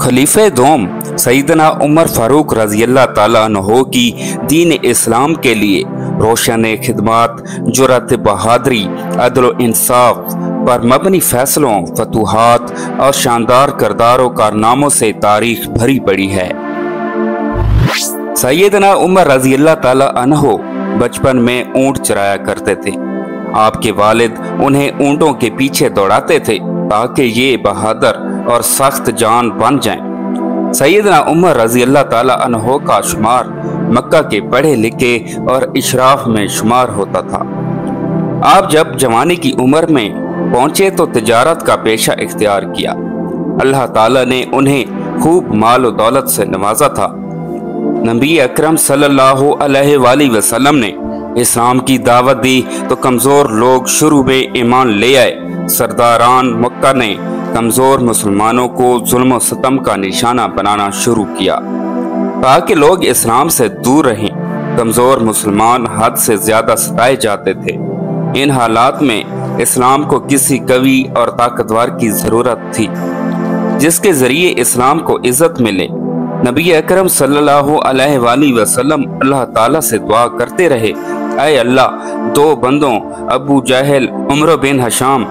खलीफे दोम सैयदना उमर फारूक रजी अल्लाह ताला अन्हो की दीन इस्लाम के लिए रोशन खिदमत, जुर्रत, बहादुरी, अदल व इंसाफ पर मबनी फैसलों, फतूहात और शानदार किरदारों कारनामों से तारीख भरी पड़ी है। सैयदना उमर रजी अल्लाह ताला अन्हो बचपन में ऊंट चराया करते थे। आपके वालिद उन्हें ऊंटों के पीछे दौड़ाते थे ताकि ये बहादुर और सख्त जान बन जाएं। सैयदना उमर रजी अल्लाह ताला अन्हो का शुमार मक्का के पढ़े लिखे और इशराफ में शुमार होता था। आप जब जवानी की उम्र में पहुंचे तो तिजारत का पेशा इख्तियार किया। अल्लाह ताला ने उन्हें खूब माल और दौलत से नवाजा था। नबी अकरम सल्लल्लाहु अलैहि वसल्लम ने इस्लाम की दावत दी तो कमजोर लोग शुरू में ईमान ले आए। सरदारान मक्का ने कमजोर मुसलमानों को जुल्म सतम का निशाना बनाना शुरू किया ताकि लोग इस्लाम से दूर रहें। कमजोर मुसलमान हद से ज्यादा सताए जाते थे। इन हालात में इस्लाम को किसी कवि और ताकतवर की जरूरत थी जिसके जरिए इस्लाम को इज्जत मिले। नबी अकरम सल्लल्लाहु अलैहि वसल्लम अल्लाह ताला से दुआ करते रहे, ऐ अल्लाह, दो बंदों अबू जहल, उमर बिन हशाम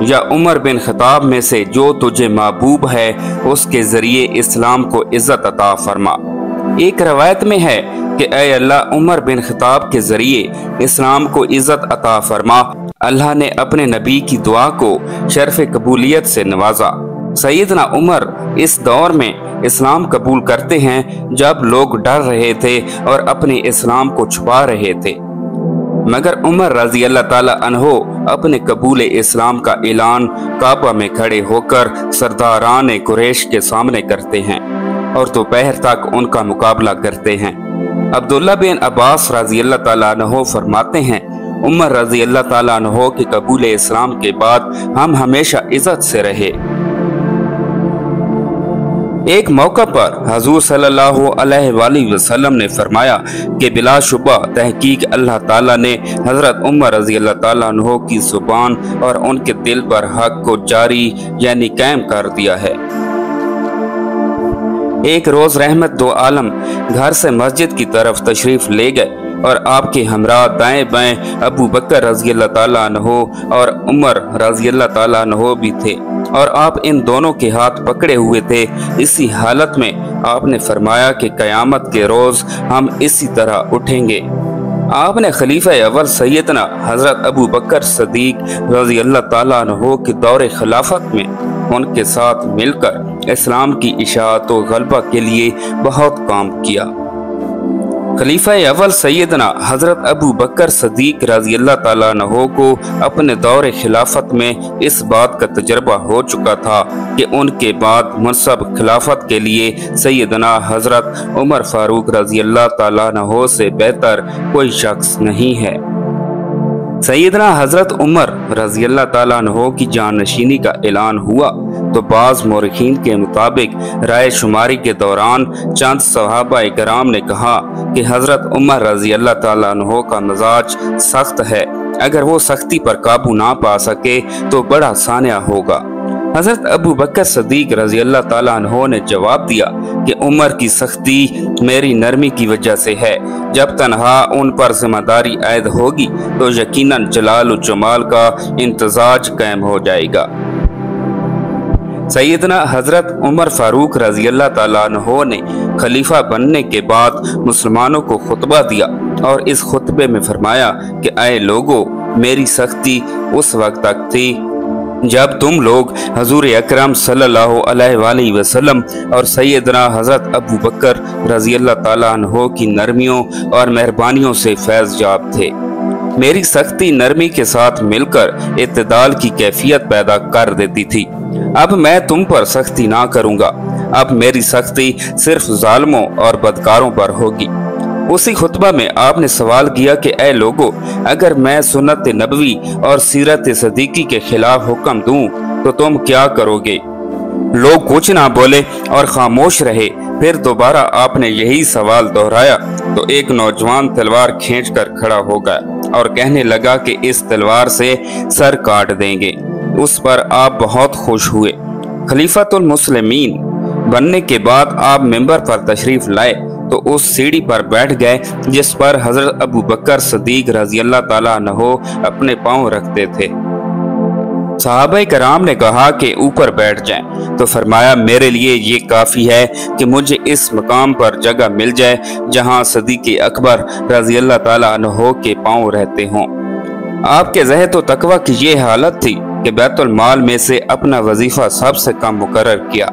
या उमर बिन खताब में से जो तुझे महबूब है उसके जरिए इस्लाम को इज्जत अता फरमा। एक रवायत में है कि ऐ अल्लाह, उमर बिन खताब के जरिए इस्लाम को इज्जत अता फरमा। अल्लाह ने अपने नबी की दुआ को शर्फ कबूलियत से नवाजा। सैयदना उमर इस दौर में इस्लाम कबूल करते हैं जब लोग डर रहे थे और अपने इस्लाम को छुपा रहे थे। मगर उमर रजी अल्लाह ताला अन्हो अपने कबूल इस्लाम का ऐलान काबा में खड़े होकर सरदारान कुरैश के सामने करते हैं और दोपहर तक उनका मुकाबला करते हैं। अब्दुल्ला बिन अब्बास रजी अल्लाह ताला अन्हो फरमाते हैं, उमर रजी अल्लाह ताला अन्हो के कबूल इस्लाम के बाद हम हमेशा इज्जत से रहे। एक मौका पर हजूर सल्लल्लाहु अलैहि वसल्लम ने फरमाया कि बिलाशुबा तहकीक अल्लाह ताला ने हजरत उमर रजी अल्लाह ताला अन्हो की जुबान और उनके दिल पर हक को जारी यानी कायम कर दिया है। एक रोज रहमत दो आलम घर से मस्जिद की तरफ तशरीफ ले गए और आपके हमरा दाएं बाएं अबू बकर रजी अल्लाह ताला अन्हो और उमर रजी अल्लाह ताला अन्हो भी थे और आप इन दोनों के हाथ पकड़े हुए थे। इसी हालत में आपने फरमाया कि कयामत के रोज हम इसी तरह उठेंगे। आपने खलीफा अव्वल सैयदना हजरत अबू बकर सदीक रजी अल्लाह ताला अन्हो के दौरे खिलाफत में उनके साथ मिलकर इस्लाम की इशाअत व गलबा के लिए बहुत काम किया। खलीफा अव्वल सैयदना हजरत अबू बकर सदीक रजी अल्लाह ताला अन्हो को अपने दौरे खिलाफत में इस बात का तजर्बा हो चुका था कि उनके बाद मनसब खिलाफत के लिए सैयदना हजरत उमर फारूक रजी अल्लाह ताला अन्हो से बेहतर कोई शख्स नहीं है। सैयदना हजरत उमर रजी अल्लाह ताला अन्हो की जाननशीनी का ऐलान हुआ तो बाज मौरखीन के मुताबिक राय शुमारी के दौरान चंद सहाबा इकराम ने कहा कि हजरत उमर रजी अल्लाह ताला अन्हो का मिजाज सख्त है, अगर वो सख्ती पर काबू ना पा सके तो बड़ा सानिया होगा। हजरत अबू बकर सदीक रजी अल्लाह ताला अन्हो ने जवाब दिया कि उमर की सख्ती मेरी नरमी की वजह से है। जब तन्हा उन पर जिम्मेदारी आयद होगी तो यकीनन जलाल और जमाल का इंतजाज कायम हो जाएगा। सैयदना हजरत उमर फारूक रजी अल्लाह ताला अन्हो ने खलीफा बनने के बाद मुसलमानों को खुतबा दिया और इस खुतबे में फरमाया कि ऐ लोगो, मेरी सख्ती उस वक्त तक थी जब तुम लोग हजूर अकरम सल्लल्लाहु अलैहि वसल्लम और सैयदना हजरत अबू बकर रजी अल्लाह ताला अन्हो की नरमियों और मेहरबानियों से फैज़ याब थे। मेरी सख्ती नरमी के साथ मिलकर इत्तेदाल की कैफियत पैदा कर देती थी। अब मैं तुम पर सख्ती ना करूंगा। अब मेरी सख्ती सिर्फ जालिमों और बदकारों पर होगी। उसी खुतबा में आपने सवाल किया कि ऐ लोगो, अगर मैं सुन्नत नबवी और सीरत सदीकी के खिलाफ हुक्म दूं तो तुम क्या करोगे? लोग कुछ ना बोले और खामोश रहे। फिर दोबारा आपने यही सवाल दोहराया तो एक नौजवान तलवार खींचकर खड़ा हो गया और कहने लगा कि इस तलवार से सर काट देंगे। उस पर आप बहुत खुश हुए। खलीफतुल मुस्लिमीन बनने के बाद आप मिंबर पर तशरीफ लाए तो उस सीढ़ी पर बैठ गए जिस पर हजरत अबू बकर सिद्दीक रजी अल्लाह ताला अन्हो अपने पांव रखते थे। सहाबा कराम ने कहा कि ऊपर बैठ जाएं, तो फरमाया मेरे लिए ये काफ़ी है कि मुझे इस मकाम पर जगह मिल जाए जहां सिद्दीक़ अकबर रजी अल्लाह ताला अन्हो के पांव रहते हों। आपके ज़हद व तकवा की ये हालत थी कि बैतुल माल में से अपना वजीफ़ा सबसे कम मुकर्रर किया,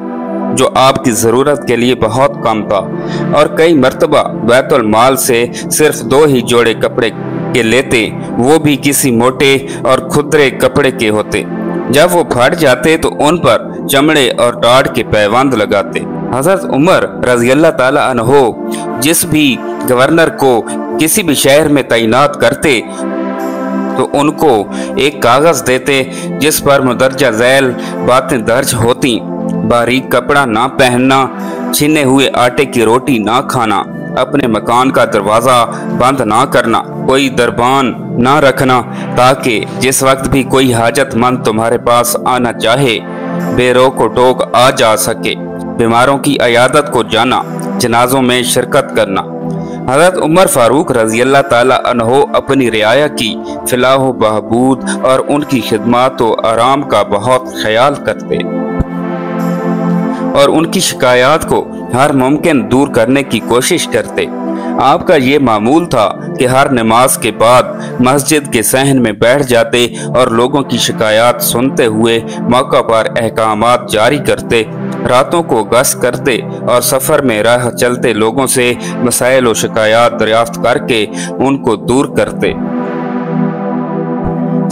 जो आपकी ज़रूरत के लिए बहुत कम था, और कई मरतबा बैतुल माल से सिर्फ 2 ही जोड़े कपड़े के लेते, वो भी किसी मोटे और खुदरे कपड़े के होते। जब वो फट जाते तो उन पर चमड़े और टाट के पैबंद लगाते। हजरत उमर रजी अल्लाह ताला अन्हो जिस भी गवर्नर को किसी भी शहर में तैनात करते तो उनको एक कागज देते जिस पर मुदर्जा झैल बातें दर्ज होती। बारीक कपड़ा ना पहनना, छिने हुए आटे की रोटी ना खाना, अपने मकान का दरवाज़ा बंद ना करना, कोई दरबान ना रखना ताकि जिस वक्त भी कोई हाजतमंद तुम्हारे पास आना चाहे बेरोक टोक आ जा सके, बीमारों की अयादत को जाना, जनाजों में शिरकत करना। हज़रत उमर फारूक रजी अल्लाह ताला अन्हो अपनी रियाया की फलाह व बहबूद और उनकी खिदमत व आराम का बहुत ख्याल करते और उनकी शिकायत को हर मुमकिन दूर करने की कोशिश करते। आपका ये मामूल था कि हर नमाज के बाद मस्जिद के सहन में बैठ जाते और लोगों की शिकायत सुनते हुए मौका पर अहकामात जारी करते, रातों को गश्त करते और सफ़र में राह चलते लोगों से मसाइल व शिकायत दरियाफ्त करके उनको दूर करते।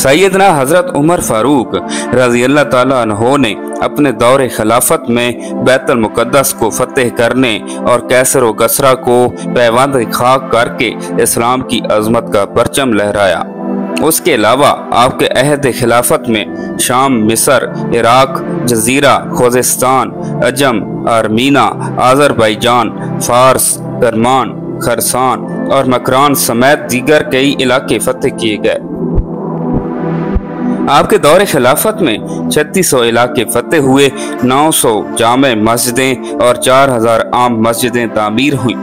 सैयदना हजरत उमर फारूक रजी अल्लाह ताला अन्हो ने अपने दौरे खिलाफत में बैतुल मुक़द्दस को फतेह करने और कैसर व गसरा को पैबंद खाक करके इस्लाम की अजमत का परचम लहराया। उसके अलावा आपके अहद खिलाफत में शाम, मिस्र, इराक, जजीरा, खोजिस्तान, अजम, आर्मीना, आज़रबाईजान, फारस, करमान, खरसान और मकरान समेत दीगर कई इलाके फतेह किए गए। आपके दौरे खिलाफत में 3600 इलाके फतेह हुए, 900 जामे मस्जिदें और 4000 आम मस्जिदें तामीर हुई।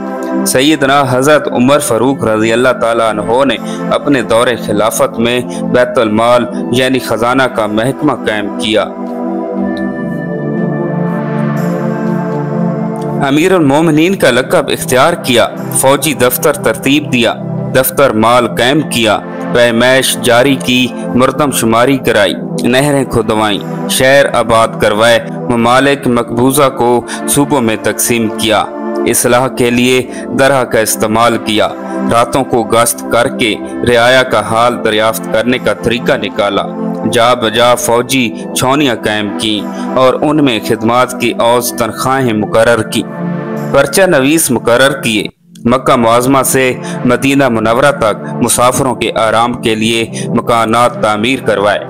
सैयदना हजरत उमर फारूक रजी अल्लाह ताला अन्हो ने अपने दौरे खिलाफत में बैतुल माल यानी खजाना का महकमा कायम किया। अमीरुल मोमिनीन का लक़ब इख्तियार किया, फौजी दफ्तर तरतीब दिया, दफ्तर माल कायम किया, पैमैश जारी की, मरदमशुमारी कराई, नहरें खुदवाई, शहर आबाद करवाए, ममालिक मकबूजा को सूबों में तकसीम किया, इस्लाह के लिए दरह का इस्तेमाल किया, रातों को गश्त करके रियाया का हाल दरियाफ्त करने का तरीका निकाला, जा बजा फौजी छौनियाँ कायम की और उनमें खिदमात की औज तनख्वाहें मुकर्रर की, पर्चा नवीस मुकर्रर किए, मक्का मुआज़मा से मदीना मुनव्वरा तक मुसाफिरों के आराम के लिए मकानात तामीर करवाए,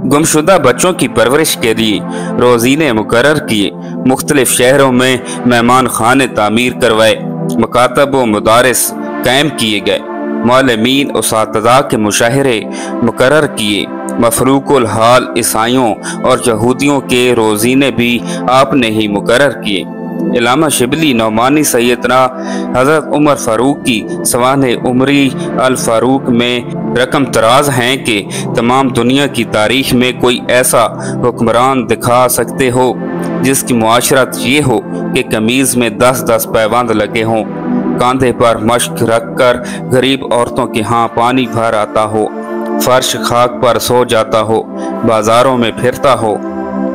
गुमशुदा बच्चों की परवरिश के लिए रोज़ीने मुकर्रर किए, मुख्तलिफ शहरों में मेहमान खाने तामीर करवाए, मकातब व मुदारिस कायम किए गए, मौलमीन उसातिज़ा के मुशाहिरे मुकर्रर किए, मफरूकुल हाल ईसाइयों और यहूदियों के रोज़ीने भी आपने ही मुकर्रर किए। इलामा शिबली नौमानी सैयदना हजरत उमर फारूक की सवाने उमरी अल फारूक में रकम तराज हैं कि तमाम दुनिया की तारीख में कोई ऐसा हुक्मरान दिखा सकते हो जिसकी मुआशरत ये हो कि कमीज़ में 10-10 पैबंद लगे हों, कांधे पर मश्क रखकर गरीब औरतों के यहाँ पानी भर आता हो, फर्श खाक पर सो जाता हो, बाजारों में फिरता हो,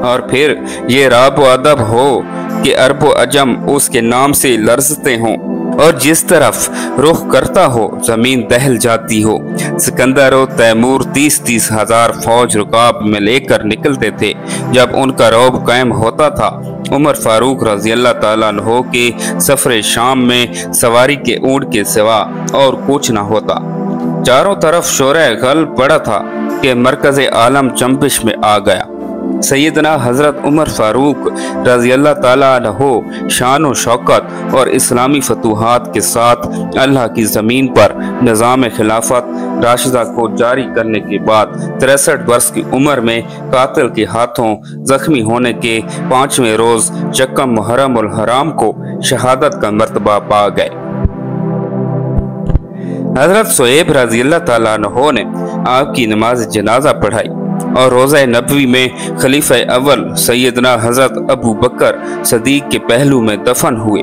और फिर ये राब व अदब हो कि अरब अजम उसके नाम से लरजते हों, और जिस तरफ रुख करता हो जमीन दहल जाती हो। सिकंदर और तैमूर 30-30 हजार फौज रुकाब में लेकर निकलते थे। जब उनका रौब कायम होता था, उमर फारूक रजी अल्लाह ताला अन्हो के सफर शाम में सवारी के ऊंट के सिवा और कुछ न होता। चारों तरफ शोर गल पड़ा था कि मरकज आलम चंबिश में आ गया। सैयदना हज़रत उमर फारूक रज़ी अल्लाह ताला अन्हो शान और शौकत और इस्लामी फतूहात के साथ अल्लाह की ज़मीन पर निज़ाम खिलाफत राशिदा को जारी करने के बाद 63 वर्ष की उम्र में कातिल के हाथों जख्मी होने के 5वें रोज चक्कम मुहर्रम उल हराम को शहादत का मर्तबा पा गए। हज़रत शुएब रज़ी अल्लाह ताला अन्हो ने आपकी नमाज जनाजा पढ़ाई और रोज़ा नबवी में खलीफा अव्वल सैयदना हज़रत अबू बकर सदीक के पहलू में दफन हुए।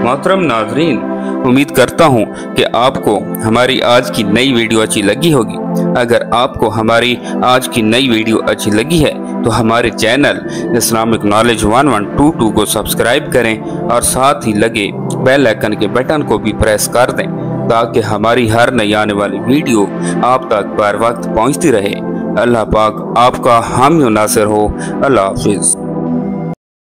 मोहतरम नाज़रीन, उम्मीद करता हूँ कि आपको हमारी आज की नई वीडियो अच्छी लगी होगी। अगर आपको हमारी आज की नई वीडियो अच्छी लगी है तो हमारे चैनल इस्लामिक नॉलेज 1122 को सब्सक्राइब करें और साथ ही लगे बेल आइकन के बटन को भी प्रेस कर दें ताकि हमारी हर नई आने वाली वीडियो आप तक बर वक्त पहुँचती रहे। अल्लाह पाक आपका हामी नासिर हो। अल्लाह हाफिज़।